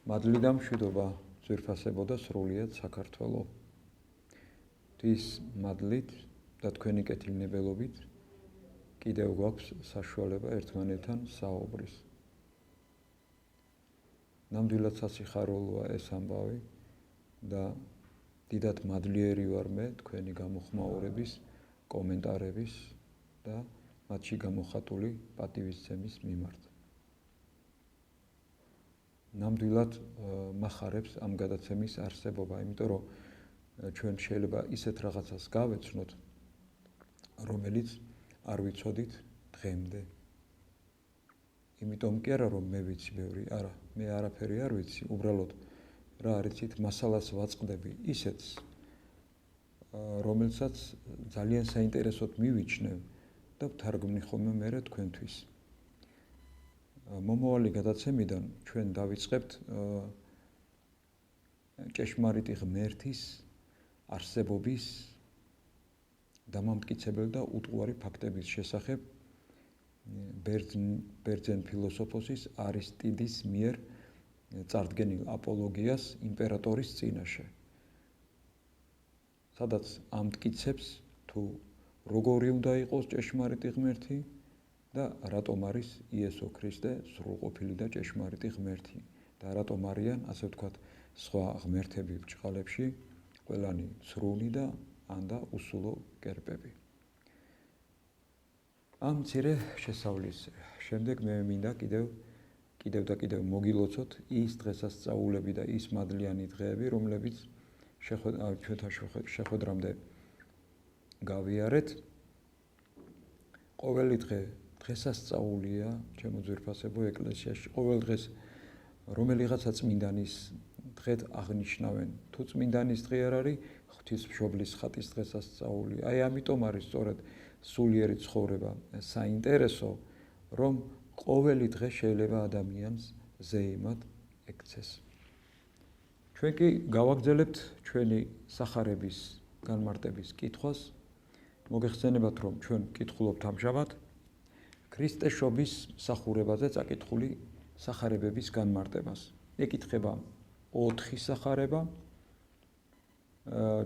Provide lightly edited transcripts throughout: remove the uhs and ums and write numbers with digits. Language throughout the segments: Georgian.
მადლი და მშვიდობა ძვირფასებოდა სრულიად საქართველო. Თვის მადლით და თქვენი კეთილნებელობით კიდევ გვაქვს საშუალება ერთმანეთთან საუბრის. ნამდვილად სასიხარულოა ეს ამბავი და დიდად მადლიერი ვარ მე თქვენი გამოხმაურების, კომენტარების და მათში გამოხატული პატივისცემის მიმართ. ნამდვილად მახარებს ამ გადაცემის არსებობა, იმიტომ რომ ჩვენ შეიძლება ისეთ რაღაცას გავეცნოთ, რომელიც არ ვიცოდით დღემდე. იმიტომ კი არა რომ მე ვიცი ბევრი, არა, მე არაფერი არ ვიცი, უბრალოდ რა არიცით, მასალას ვაწყდები ისეთს, რომელსაც ძალიან საინტერესოდ მივიჩნევ და ვთარგმნი ხოლმე მერე თქვენთვის. მომავალი გადაცემიდან ჩვენ დავიწყებთ ჭეშმარიტი ღმერთის არსებობის დამამტკიცებელი და უტყუარი ფაქტების შესახებ ბერძენ ფილოსოფოსის არისტიდის მიერ წარდგენილ აპოლოგიას იმპერატორის წინაშე. სადაც ამტკიცებს თუ როგორი უნდა იყოს ჭეშმარიტი ღმერთი და რატომ არის იესო ქრისტე სრულყოფილი და ჭეშმარიტი ღმერთი და რატომ არიან, ასე ვთქვათ, სხვა ღმერთები ბრჭყალებში ყველანი სრული და ან და უსულო კერპები. ამ მცირე შესავლის შემდეგ მე მინდა კიდევ მოგილოცოთ ის დღესასწაულები და ის მადლიანი დღეები, რომლებიც ჩვენთან შეხვედრამდე გავიარეთ. ყოველი დღე დღესასწაულია ჩემო ძვირფასებო ეკლესიაში. ყოველ დღეს რომელიღაცა წმინდანის დღედ აღნიშნავენ. თუ წმინდანის დღე არ არის, ღვთისმშობლის ხატის დღესასწაული. აი ამიტომ არის სწორედ სულიერი ცხოვრება საინტერესო, რომ ყოველი დღე შეიძლება ადამიანს ზეიმად ექცეს. ჩვენ კი გავაგრძელებთ ჩვენი სახარების განმარტების კითხვას. მოგეხსენებათ, რომ ჩვენ კითხულობთ ამჟამად ქრისტეშობის მსახურებაზე წაკითხული სახარებების განმარტებას. ეკითხება 4 სახარება.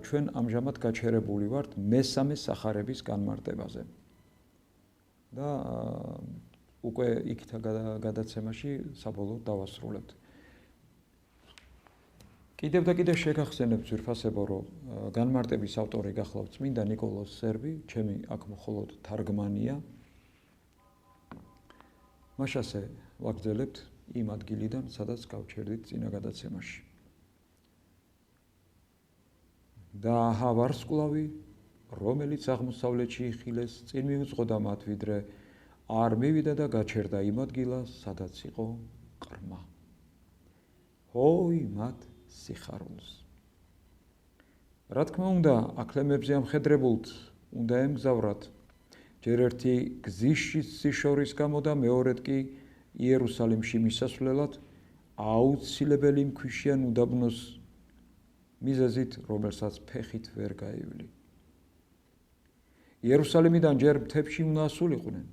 ჩვენ ამჟამად გაჩერებული ვართ მესამე სახარების განმარტებაზე. და უკვე იქით გადაცემაში საბოლოოდ დავასრულებთ. კიდევ შეგახსენებთ ძვირფასებო, რომ განმარტების ავტორი გახლავთ წმინდა ნიკოლოზ სერბი, ჩემი აქ მხოლოდ თარგმანია. მაშასე ვაგრძელებთ იმ ადგილიდან, სადაც გავჩერდით წინა გადაცემაში. და აჰა ვარსკვლავი, რომელიც აღმოსავლეთში იხილეს, წინ მიუძღოდა მათ, ვიდრე არ მივიდა და გაჩერდა იმ ადგილას, სადაც იყო ყრმა. ჰოი მათ სიხარულს. რა თქმა უნდა, აკლემებზე ამხედრებულთ უნდა ემგზავრათ. ჯერ ერთი გზის სიშორის გამო და მეორედ კი იერუსალიმში მისასვლელად აუცილებელი მქვიშიან უდაბნოს მიზეზით, რომელსაც ფეხით ვერ გაივლი. იერუსალიმიდან ჯერ მთებში უნდა ასულიყვნენ,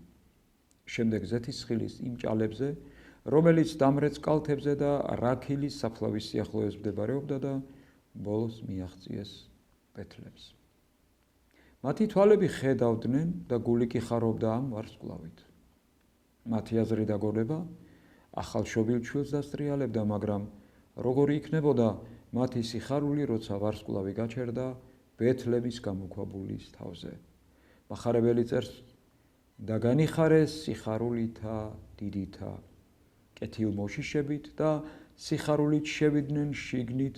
შემდეგ ზეთისხილის იმ ჭალებზე, რომელიც დამრეც კალთებზე და რაქილის საფლავის სიახლოვეს მდებარეობდა და ბოლოს მიაღწიეს ბეთლემს. მათი თვალები ხედავდნენ და გული კი ხარობდა ამ ვარსკვლავით. მათი აზრი და გონება ახალშობილ ჩვილს დასტრიალებდა, მაგრამ როგორი იქნებოდა მათი სიხარული, როცა ვარსკვლავი გაჩერდა ბეთლემის გამოქვაბულის თავზე. მახარებელი წერს და განიხარეს სიხარულითა დიდითა, კეთილმოშიშებით და სიხარულით შევიდნენ შიგნით,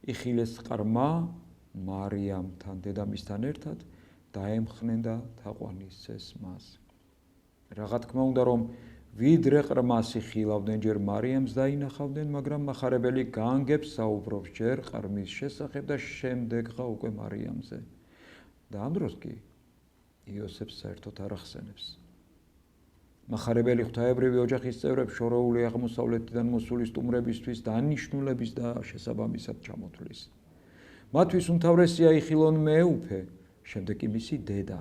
იხილეს ყრმა მარიამთან დედამისთან ერთად დაემხნენ და თაყვანისცეს მას. რა თქმა უნდა, რომ ვიდრე ყრმას იხილავდნენ, ჯერ მარიამს დაინახავდნენ, მაგრამ მახარებელი განგებს საუბრობს ჯერ ყრმის შესახებ და შემდეგღა უკვე მარიამზე. და ამ დროს კი იოსებს საერთოდ არ ახსენებს. მახარებელი ღვთაებრივი ოჯახის წევრებს შორეული აღმოსავლეთიდან მოსული სტუმრებისთვის დანიშნულების და შესაბამისად ჩამოთვლის. მათთვის უმთავრესია იხილონ მეუფე, შემდეგ კი მისი დედა.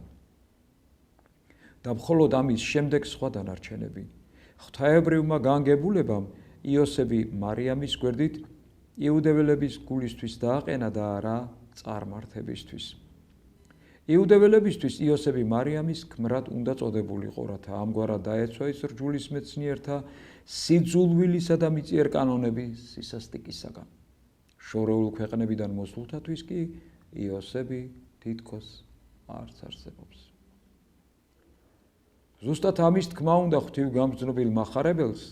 და მხოლოდ ამის შემდეგ სხვა დანარჩენები. ღვთაებრივმა განგებულებამ იოსები მარიამის გვერდით იუდეველების გულისთვის დააყენა და არა წარმართებისთვის. იუდეველებისთვის იოსები მარიამის ქმრად უნდა წოდებულიყო, რათა ამგვარად დაეცვა ის რჯულის მეცნიერთა სიძულვილისა და მიწიერ კანონების სისასტიკისაგან. შორეულ ქვეყნებიდან მოსულთათვის კი იოსები თითქოს არც არსებობს. ზუსტად ამის თქმა უნდა ღვთივგამბრძნობილ მახარებელს,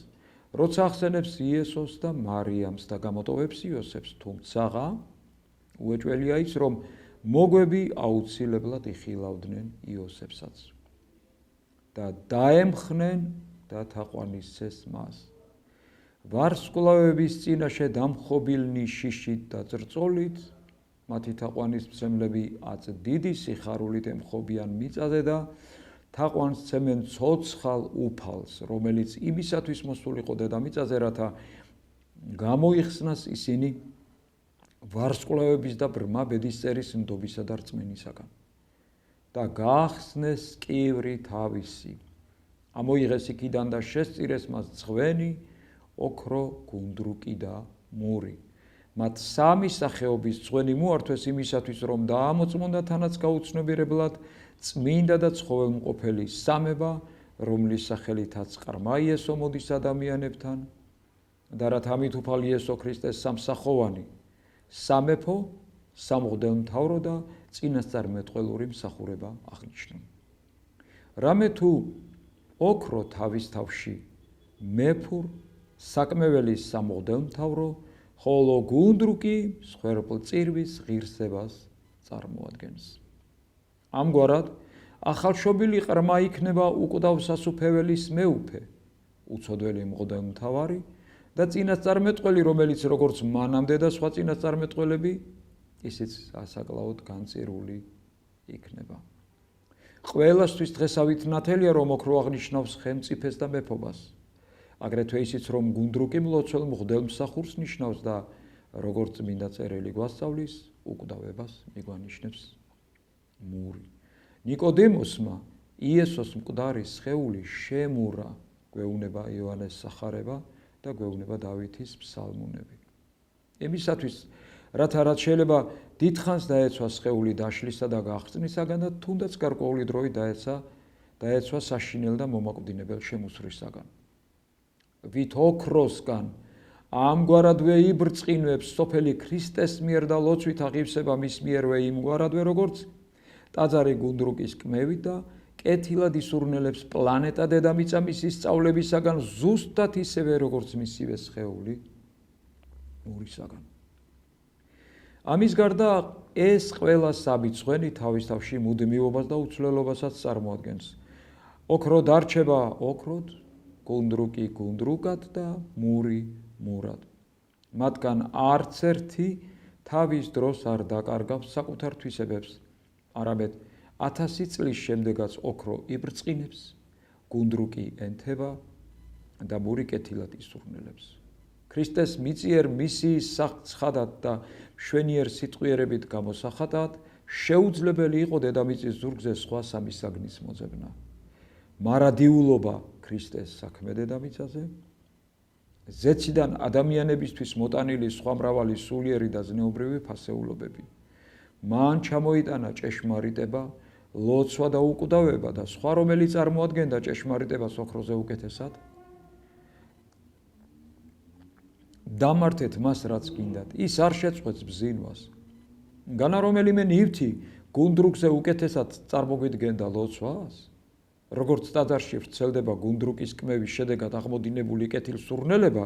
როცა ახსენებს იესოს და მარიამს და გამოტოვებს იოსებს, თუმცაღა უეჭველია ის, რომ მოგვები აუცილებლად იხილავდნენ იოსებსაც და დაემხნენ და თაყვანისცეს მას. ვარსკვლავების წინაშე დამხობილნი შიშით და წრწოლით, მათი თაყვანისმცემლები აწ დიდი სიხარულით ემხობიან მიწაზე და თაყვანს ცემენ ცოცხალ უფალს, რომელიც იმისათვის მოსულიყო დედამიწაზე, რათა გამოიხსნას ისინი ვარსკვლავების და ბრმა ბედისწერის ნდობისა და რწმენისაგან და გაახსნეს კივრი თავისი, ამოიღეს იქიდან და შესწირეს მას ძღვენი, ოქრო, გუნდრუკი და მური. მათ სამი სახეობის ძღვენი მოართვეს იმისათვის, რომ დაამოწმონდა თანაც გაუცნობიერებლად წმინდა და ცხოველმყოფელი სამება, რომლის სახელითაც ყრმა იესო მოდის ადამიანებთან და რათა ამით უფალ იესო ქრისტეს სამსახოვანი სამეფო, სამღვდელმთავრო და წინასწარმეტყველური მსახურება აღნიშნონ. რამე თუ ოქრო თავის თავში მეფურ საკმეველის სამღვდელმთავრო, ხოლო გუნდრუკი მსხვერპლწირვის ღირსებას წარმოადგენს. ამგვარად, ახალშობილი ყრმა იქნება უკვდავ სასუფეველის მეუფე, უცოდველი მღვდელმთავარი და წინასწარმეტყველი, რომელიც როგორც მანამდე და სხვა წინასწარმეტყველები, ისიც ასაკლაოდ განწირული იქნება. ყველასთვის დღესავით ნათელია, რომ ოქრო აღნიშნავს ხელმწიფეს და მეფობას. აგრეთვე ისიც, რომ გუნდრუკი მლოცველ მღვდელმსახურს ნიშნავს და როგორც წმინდა წერილი გვასწავლის, უკვდავებას მიგვანიშნებს მური. ნიკოდემოსმა იესოს მკვდარი სხეული შემურა, გვეუბნება იოანეს სახარება და გვეუბნება დავითის ფსალმუნები. იმისათვის, რათა რაც შეიძლება დიდხანს დაეცვა სხეული დაშლისა და გახსნისაგან და თუნდაც გარკვეული დროით დაეცვა საშინელ და მომაკვდინებელ შემოსვლისაგან. ვით ოქროსგან ამგვარადვე იბრწყინვებს სოფელი ქრისტეს მიერ და ლოცვით აღივსება მის მიერვე იმგვარადვე, როგორც ტაძარი გუნდრუკის კმევით და კეთილად ისურნელებს პლანეტა დედამიწა მისი სწავლებისაგან ზუსტად ისევე, როგორც მისივე სხეული მურისაგან. ამის გარდა ეს ყველა სამი ძღვენი თავის თავში მუდმივობას და უცვლელობასაც წარმოადგენს. ოქრო დარჩება ოქროდ, გუნდრუკი გუნდრუკად და მური მურად. მათგან არც ერთი თავის დროს არ დაკარგავს საკუთარ თვისებებს, არამედ 1000 წლის შემდეგაც ოქრო იბრწყინებს, გუნდრუკი ენთება და მური კეთილად ისურნელებს. ქრისტეს მიწიერ მისიის საცხადად და მშვენიერ სიტყვიერებით გამოსახატად შეუძლებელი იყო დედამიწის ზურგზე სხვა სამი საგნის მოძებნა. მარადიულობა ქრისტეს საქმე დედამიწაზე, ზეციდან ადამიანებისთვის მოტანილი სხვა მრავალი სულიერი და ზნეობრივი ფასეულობები. მან ჩამოიტანა ჭეშმარიტება, ლოცვა და უკვდავება და სხვა რომელიც წარმოადგენდა ჭეშმარიტებას ოქროზე უკეთესად. დამართეთ მას რაც გინდათ, ის არ შეწყვეტს ბზინვას. განა რომელიმე ნივთი გუნდრუკზე უკეთესად წარმოგვიდგენდა ლოცვას, როგორც ტაძარში ვრცელდება გუნდრუკის კმევის შედეგად აღმოდინებული კეთილსურნელება,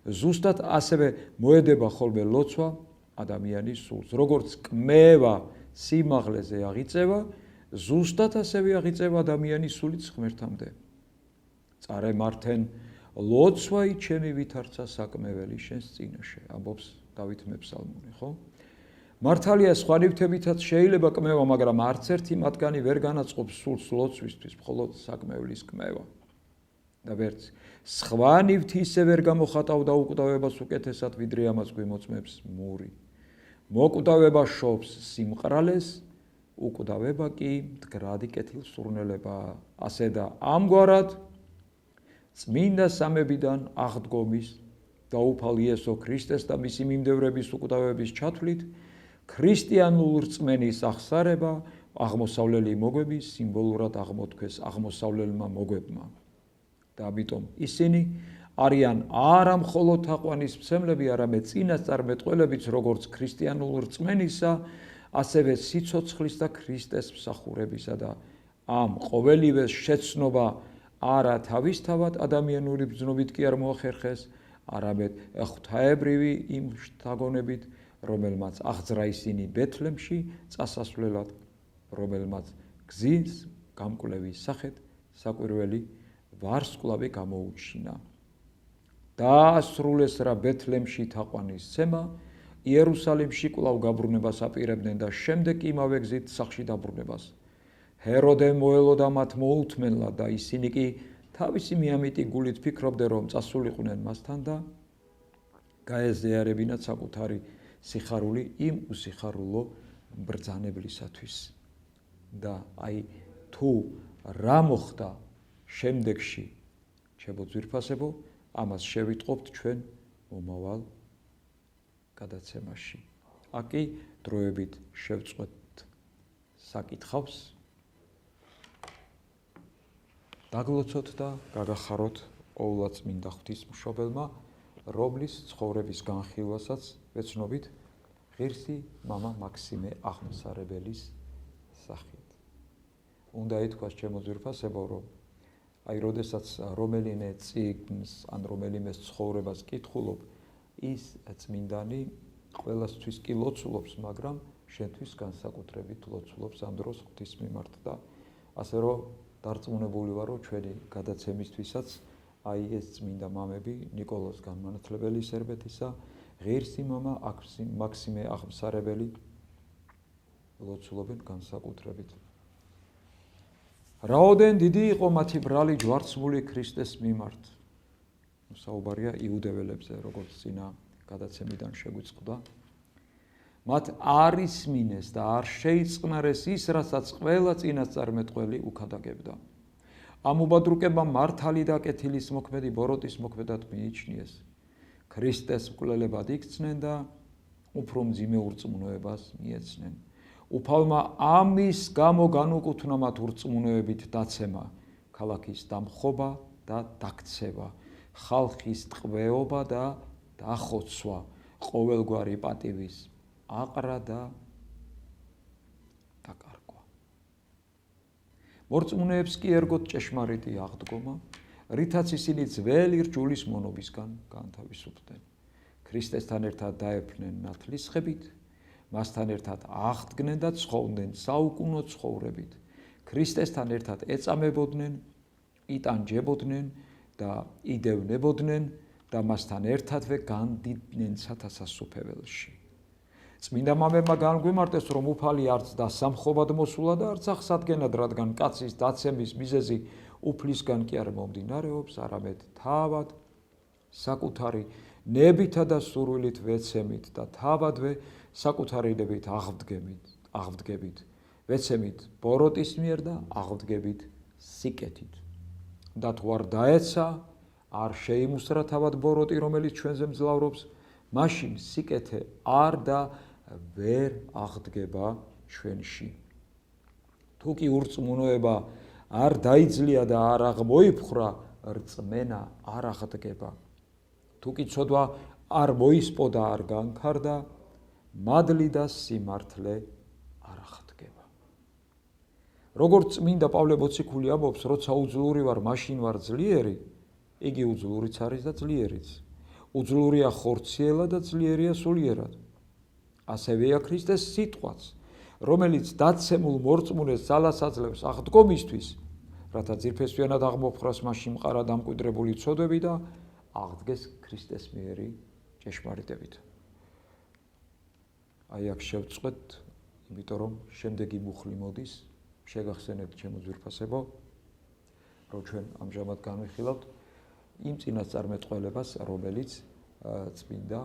ზუსტად ასევე მოედება ხოლმე ლოცვა ადამიანის სულს. როგორც კმევა სიმაღლეზე აღიწევა, ზუსტად ასევე აღიწევა ადამიანის სულიც ღმერთამდე. წარე მართენ ლოცვაი ჩემი ვითარცა საკმეველი შენს წინაშე, ამბობს დავით მეფსალმუნი, ხო? მართალია სხვა ნივთებითაც შეიძლება კმევა, მაგრამ არც ერთი მათგანი ვერ განაწყობს სულს ლოცვისთვის, მხოლოდ საკმევლის კმევა. და ვერც სხვა ნივთი ისე ვერ გამოხატავდა უკვდავებას უკეთესად, ვიდრე ამას გვიმოწმებს მური. მოკვდავება შობს სიმყრალეს, უკვდავება კი მდგრადი კეთილსურნელებაა. ასე და ამგვარად წმინდა სამებიდან აღდგომის დაუფალ იესო ქრისტეს და მისი მიმდევრების უკვდავების ჩათვლით ქრისტიანულ რწმენის აღსარება აღმოსავლელი მოგვების სიმბოლურად აღმოთქვეს აღმოსავლელმა მოგვებმა. და ამიტომ ისინი არიან არა მხოლოდ თაყვანისმცემლები, არამედ წინასწარმეტყველებიც როგორც ქრისტიანულ რწმენისა, ასევე სიცოცხლის და ქრისტეს მსახურებისა და ამ ყოველივეს შეცნობა არა თავისთავად ადამიანური ბრძნობით კი არ მოახერხეს, არამედ ღვთაებრივი იმ შთაგონებით, რომელმაც აღძრა ისინი ბეთლემში წასასვლელად, რომელმაც გზის გამკვლევის სახით საკვირველი ვარსკვლავი გამოუჩინა. დაასრულეს რა ბეთლემში თაყვანისცემა, იერუსალიმში კვლავ გაბრუნებას აპირებდნენ და შემდეგ იმავე გზით სახლში დაბრუნებას. ჰეროდე მოელოდა მათ მოუთმენლად და ისინი კი თავისი მიამიტი გულით ფიქრობდნენ, რომ წასულიყვნენ მასთან და გაეზიარებინათ საკუთარი სიხარული იმ უსიხარულო ბრძანებლისათვის. და აი თუ რა მოხდა შემდეგში, ჩემო ძვირფასებო, ამას შევიტყობთ ჩვენ მომავალ გადაცემაში. აკი დროებით შევწყვეტ საკითხავს, დაგლოცოთ და გაგახაროთ ყოვლადწმინდა ღვთისმშობელმა, რომლის ცხოვრების განხილვასაც ვეცნობით ღირსი მამა მაქსიმე აღმსარებელის სახით. უნდა ითქვას ჩემო ძვირფასებო, რომ აი როდესაც რომელიმე წიგნს ან რომელიმე ცხოვრებას კითხულობ, ის წმინდანი ყველასთვის კი ლოცულობს, მაგრამ შენთვის განსაკუთრებით ლოცულობს ამ დროს ღვთის მიმართ და ასე რომ დარწმუნებული ვარ, რომ ჩვენი გადაცემისთვისაც აი ეს წმინდა მამები ნიკოლოზ განმანათლებელი სერბეთისა, ღირსი მამა მაქსიმე აღმსარებელი ლოცულობენ განსაკუთრებით. რაოდენ დიდი იყო მათი ბრალი ჯვარცმული ქრისტეს მიმართ. საუბარია იუდეველებზე, როგორც წინა გადაცემიდან შეგვიწყდა. მათ არ ისმინეს და არ შეიწყნარეს ის, რასაც ყველა წინასწარმეტყველი უქადაგებდა. ამ უბადრუკებამ მართალი და კეთილის მოქმედი ბოროტის მოქმედად მიიჩნიეს. ქრისტეს მკვლელებად იქცნენ და უფრო მძიმე ურწმუნოებას მიეცნენ. უფალმა ამის გამო განუკუთვნა მათ ურწმუნოებით დაცემა, ქალაქის დამხობა და დაქცევა, ხალხის ტყვეობა და დახოცვა, ყოველგვარი პატივის აყრა და დაკარგვა. მორწმუნეებს კი ერგოთ ჭეშმარიტი აღდგომა, რითაც ისინი ძველი რჯულის მონობისგან განთავისუფლდნენ. ქრისტესთან ერთად დაეფნენ ნათლისხებით, მასთან ერთად აღდგნენ და ცხოვრდნენ საუკუნო ცხოვრებით. ქრისტესთან ერთად ეწამებოდნენ, იტანჯებოდნენ და იდევნებოდნენ და მასთან ერთადვე განდიდნენ სათასასუფეველში. წმინდა მამებმა განგვიმარტეს, რომ უფალი არც დასამხობად მოსულა და არც აღსადგენად, რადგან კაცის დაცემის მიზეზი უფლისგან კი არ მომდინარეობს, არამედ თავად საკუთარი ნებითა და სურვილით ვეცემით და თავადვე საკუთარი ნებით აღვდგებით, ვეცემით ბოროტის მიერ და აღვდგებით სიკეთით. და თუ არ დაეცა, არ შეიმუსრა თავად ბოროტი, რომელიც ჩვენზე მძლავრობს, მაშინ სიკეთე არ და ვერ აღდგება ჩვენში. თუ კი ურწმუნოება არ დაიძლია და არ აღმოიფხრა, რწმენა არ აღდგება. თუ კი ცოდვა არ მოისპო და არ განქარდა, მადლი და სიმართლე არ აღდგება. როგორც წმინდა პავლე მოციქული ამბობს, როცა უძლური ვარ, მაშინ ვარ ძლიერი, იგი უძლურიც არის და ძლიერიც. უძლურია ხორციელად და ძლიერია სულიერად. ასევეა ქრისტეს სიტყვაც, რომელიც დაცემულ მორწმუნეს ძალას აძლევს აღდგომისთვის, რათა ძირფესვიანად აღმოფხრას მასში მყარა დამკვიდრებული ცოდვები და აღდგეს ქრისტეს მიერი ჭეშმარიტებით. აი აქ შევწყვეტ, იმიტომ რომ შემდეგი მუხლი მოდის, შეგახსენებთ ჩემო ძვირფასებო, რომ ჩვენ ამჟამად განვიხილავთ იმ წინასწარმეტყველებას, რომელიც წმინდა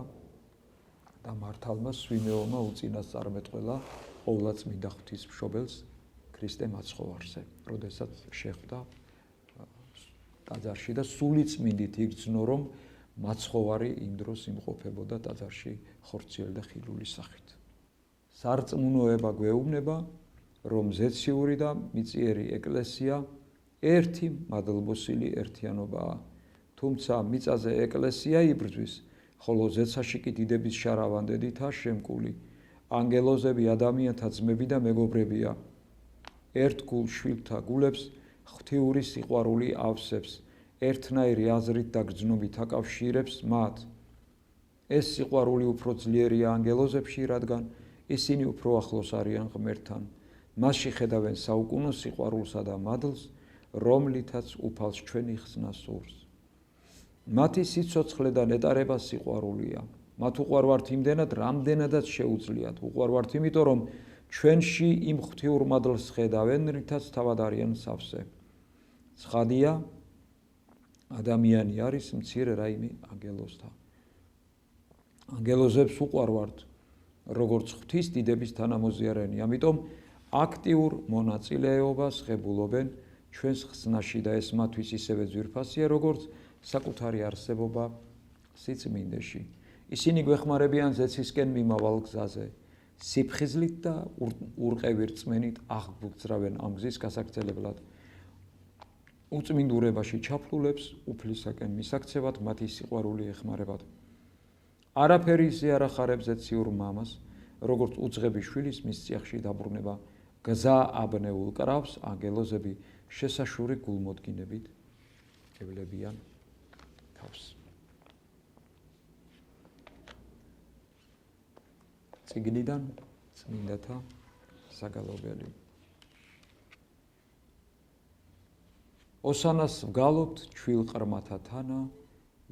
და მართალმა სვიმეონმა უწინასწარმეტყველა ყოვლადწმინდა ღვთისმშობელს ქრისტე მაცხოვარზე, როდესაც შეხვდა ტაძარში და სულიწმინდით იგრძნო, რომ მაცხოვარი იმ დროს იმყოფებოდა ტაძარში ხორციელი და ხილული სახით. სარწმუნოება გვეუბნება, რომ ზეციური და მიწიერი ეკლესია ერთი მადლბოსილი ერთიანობაა, თუმცა მიწაზე ეკლესია იბრძვის, ხოლო ზეცაში კი დიდების შარავანდედითაა შემკული. ანგელოზები ადამიანთა ძმები და მეგობრებია. ერთგულ შვილთა გულებს ღვთიური სიყვარული ავსებს, ერთნაირი აზრით და გრძნობით აკავშირებს მათ. ეს სიყვარული უფრო ძლიერია ანგელოზებში, რადგან ისინი უფრო ახლოს არიან ღმერთთან. მასში ხედავენ საუკუნო სიყვარულსა და მადლს, რომლითაც უფალს ჩვენი ხსნა სურს. მათი სიცოცხლე და ნეტარება სიყვარულია. მათ უყვარვართ იმდენად, რამდენადაც შეუძლიათ. უყვარვართ იმიტომ, რომ ჩვენში იმ ღვთიურ მადლს ხედავენ, რითაც თავად არიან სავსე. ცხადია, ადამიანი არის მცირე რაიმე ანგელოზთა. ანგელოზებს უყვარვართ, როგორც ღვთის დიდების თანამოზიარენი, ამიტომ აქტიურ მონაწილეობას ღებულობენ ჩვენს ხსნაში და ეს მათთვის ისევე ძვირფასია, როგორც საკუთარი არსებობა სიწმინდეში. ისინი გვეხმარებიან ზეცისკენ მიმავალ გზაზე. სიფხიზლით და ურყევი რწმენით აღგვგზრავენ ამ გზის გასაგრძელებლად. უწმინდურებაში ჩაფლულებს უფლისაკენ მისაქცევად მათი სიყვარული ეხმარებათ. არაფერი ისე არ ახარებს ზეციურ მამას, როგორც უძღები შვილის მის წიაღში დაბრუნება. გზა აბნეულ კრავს ანგელოზები შესაშური გულმოდგინებით ევლებიან თავს. წიგნიდან წმინდათა საგალობელი. ოსანას ვგალობთ ჩვილ ყრმათა თანა,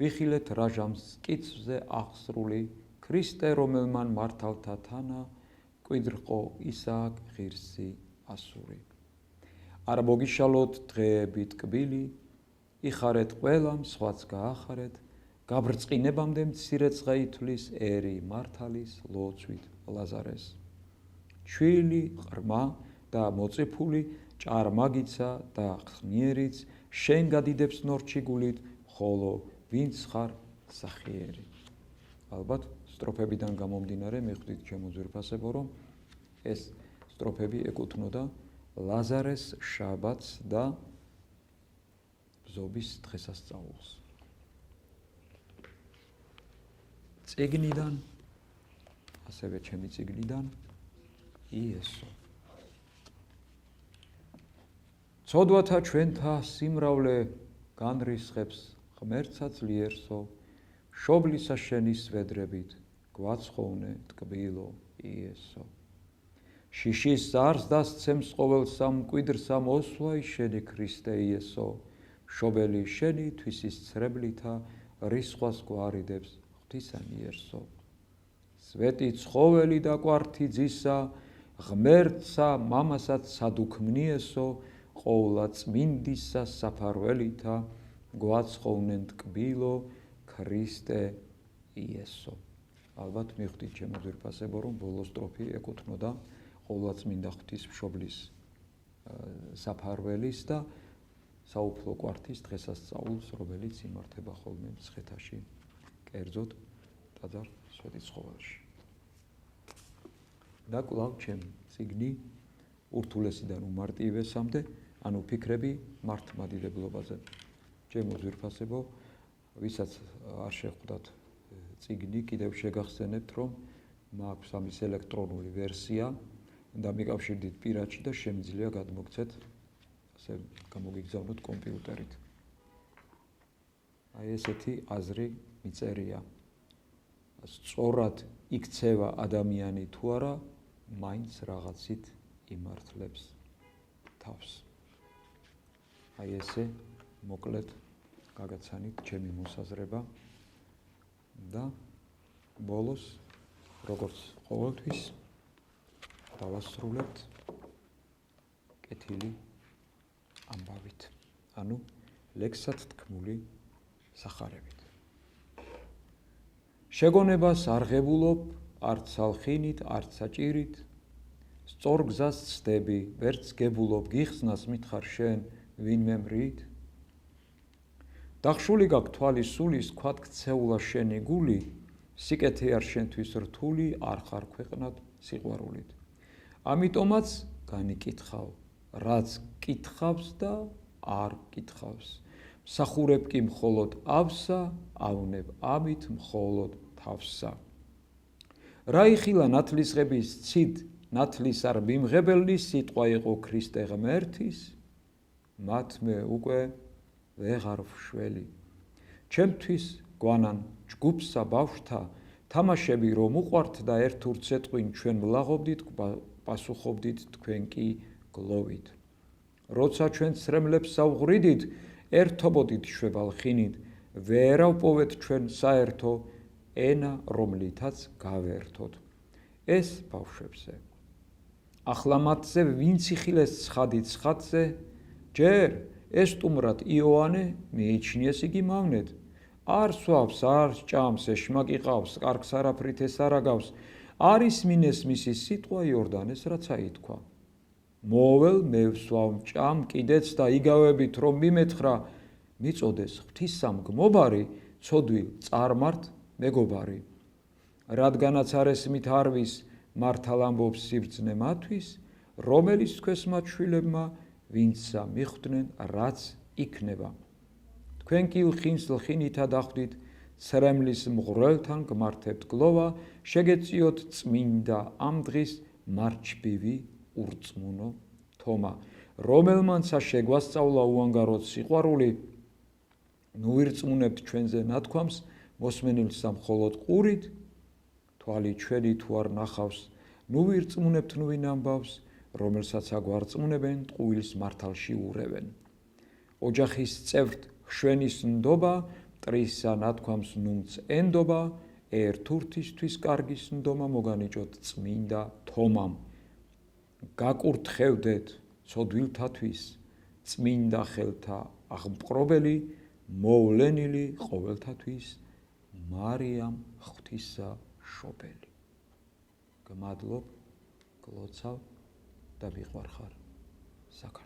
ვიხილეთ რაჟამს კიცვზე აღსრული, ქრისტე რომელმან მართალთა თანა, კვიდრყო ისააკ ღირსი ასური. არ მოგიშალოთ დღეებით კბილი, იხარეთ ყველამ, სხვაც გაახარეთ, გაბრწყინებამდე მცირე წყა ითვლის ერი მართალის ლოცვით ლაზარეს. ჩვილი ყრმა და მოწიფული ჭარმაგიცა და ხნიერიც შენ გადიდებს ნორჩი გულით, ხოლო ვინც ხარ სახიერი. ალბათ სტროფებიდან გამომდინარე მიხვდით ჩემო ძვირფასებო, რომ ეს სტროფები ეკუთვნოდა ლაზარეს შაბათს და ბზობის დღესასწაულს. წიგნიდან, ასევე ჩემი წიგნიდან იესო. ცოდვათა ჩვენთა სიმრავლე განრისხებს ღმერთსა ძლიერსო, შობლისა შენი სვედრებით გვაცხოვნე ტკბილო იესო. შიშის ზარს დასცემს ყოველსა მკვიდრსა მოსვლა შენი ქრისტე იესო, შობელი შენი თვისის ცრებლითა რისხვას გვარიდებს ღვთისანიერსო. სვეტი ცხოველი და კვართი ძისა, ღმერთსა მამასაც სადუქმნიესო, ყოვლა წმინდისა საფარველითა გვაცხოვნენ ტკბილო ქრისტე იესო. ალბათ მიხვდით ჩემო ძვირფასებო, რომ ბოლო სტროფი ეკუთვნოდა ყოვლადწმინდა ღვთისმშობლის საფარველის და საუფლო კვართის დღესასწაულს, რომელიც იმართება ხოლმე მცხეთაში, კერძოდ ტაძარ სვეტიცხოველში. და კვლავ ჩემ წიგნი ურთულესიდან უმარტივესამდე, ანუ ფიქრები მართლმადიდებლობაზე. ჩემო ძვირფასებო, ვისაც არ შეხვდათ წიგნი, კიდევ შეგახსენებთ, რომ მაქვს ამის ელექტრონული ვერსია და მიკავშირდით პირადში და შემიძლია გადმოგცეთ, ასე გამოგიგზავნოთ კომპიუტერით. აი ესეთი აზრი მიწერია. სწორად იქცევა ადამიანი თუ არა, მაინც რაღაცით იმართლებს თავს. აი ესე მოკლედ გაგაცანით ჩემი მოსაზრება და ბოლოს, როგორც ყოველთვის, დავასრულებთ კეთილი ამბავით, ანუ ლექსად თქმული სახარებით. შეგონებას არ ღებულობ, არც ალხინით, არც საჭირით, სწორ გზას ცდები, ვერც გებულობ, გიხსნას მითხარ შენ ვინმე მრით. დახშული გაქვს თვალის სულის, თქვათ ქცეულა შენი გული, სიკეთე არ შენთვის რთული, არ ხარ ქვეყნად სიყვარულით. ამიტომაც განიკითხავ, რაც კითხავს და არ კითხავს. მსახურებ კი მხოლოდ ავსა, ავნებ ამით მხოლოდ თავსა. რა იხილა ნათლისღების ცით, ნათლის არ მიმღებელი სიტყვა იყო ქრისტე ღმერთის, მათ მე უკვე ვეღარ ვშველი. ჩემთვის გვანან ჯგუფსა ბავშვთა თამაშები რომ უყვართ და ერთ ურცეტყვინ ჩვენ ვლაღობდით, პასუხობდით თქვენ კი გლოვით. როცა ჩვენ ცრემლებს საუღრიდით, ერთობოდით შვებალ ხინით, ვერავპოვეთ ჩვენ საერთო ენა რომლითაც გავერთოთ. ეს ბავშვებზე. ახლა მათზე ვინც იხილეს ცხადი ცხადზე, ჯერ ეს სტუმრად იოანე მიიჩნიეს იგი მავნედ. არ სვავს, არ ჭამს, ეშმაკი ყავს, კარგს არაფრით ეს არ აგავს, არ ისმინეს მისი სიტყვა იორდანეს რაც აითქვა. მოվել მე ვსვავ ჭამ კიდეც და იგავებით რომ მიმეცხრა, მიწოდეს ღვთისამგმობარი, ცოდვილ წარმართ მეგობარი. რადგანაც არ ესმით არვის, მართალ ამბობს სიბრძნე მათვის, რომელიც თქვენს მათ შვილებმა ვინცა მიხვდნენ, რაც იქნება. თქვენ კი ლხინს ლხინითა დახვდით, ცრემლის მღვრელთან გმართებთ გლოვა, შეგეწიოთ წმინდა ამ დღის მარჩბივი ურწმუნო თომა, რომელმანცა შეგვასწავლა უანგაროდ სიყვარული, ნუ ვირწმუნებთ ჩვენზე ნათქვამს, მოსმენილსა მხოლოდ ყურით, თვალი ჩვენი თუ არ ნახავს, ნუ ვირწმუნებთ ნუ ვინ ამბავს, რომელსაც აგვარწმუნებენ, ტყუილს მართალში ურევენ. ოჯახის წევრთ ხვენის ნდობა, მტრისა ნათქვამს ნუნც ენდობა, ერთურთისთვის კარგის ნდომა მოგანიჭოთ წმინდა თომამ. გაკურთხევდეთ ცოდვილთათვის, წმინდა ხელთა აღმპყრობელი, მოვლენილი ყოველთათვის, მარიამ ღვთისა შობელი. გმადლობ, გლოცავ და მიყვარხარ საქართველოს.